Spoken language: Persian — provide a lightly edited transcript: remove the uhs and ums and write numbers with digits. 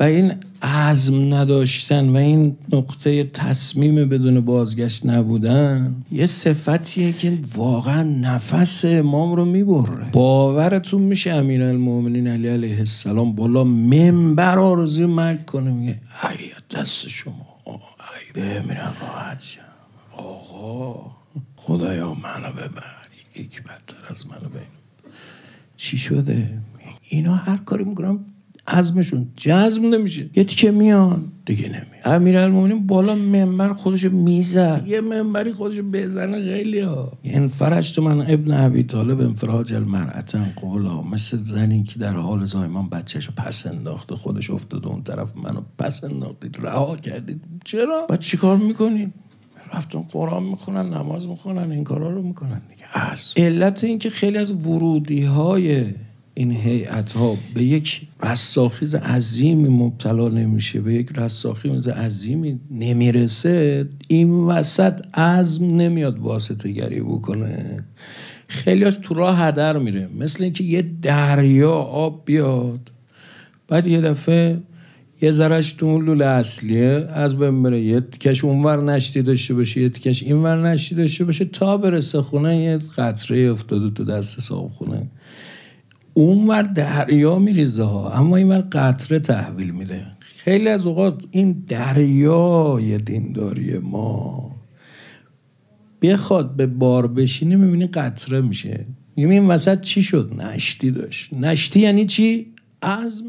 و این عزم نداشتن و این نقطه تصمیم بدون بازگشت نبودن یه صفتیه که واقعا نفس امام رو میبره. باورتون میشه امیرالمومنین علی علیه السلام بالا منبر آرزوی مرگ کنه، میگه ای دست شما، ای بمیرم راحت شم، آقا خدایا منو ببر، یک بدتر از منو ببر. چی شده؟ اینا هر کاری میکنم عزمشون جزم نمیشه، یه تیکه میان دیگه نمیان. امیرالمومنین بالا منبر خودشو میزد، یه منبری خودشو بزنه خیلی ها. انفرجت من ابن ابی طالب انفراج المرأة قولا، مثل زنی که در حال زایمان بچهشو پس انداخته، خودش افتاده اون طرف، منو پس انداختید رها کردید. چرا؟ بعد چیکار میکنین؟ رفتن قرآن میخونن، نماز میخونن، این کارا رو میکنن دیگه. علت این که خیلی از ورودی های این هیئت ها به یک رستاخیز عظیمی مبتلا نمیشه، به یک رستاخیز عظیمی نمیرسه، این وسط عزم نمیاد واسطه گری بکنه. خیلی از تو راه هدر میره، مثل اینکه یه دریا آب بیاد، بعد یه دفعه یه ذرهش تو اون لوله اصلیه از بین بره، یه تیکش اونور نشتی داشته باشه، یه تیکش اینور نشتی داشته باشه، تا برسه خونه یه قطره افتاده تو دست صاحبخونه. اونور دریا میریزه ها، اما اینور قطره تحویل میده. خیلی از اوقات این دریای دینداری ما بخواد به بار بشینه، میبینی قطره میشه. میگم این وسط چی شد؟ نشتی داشت. نشتی یعنی چی؟ عزم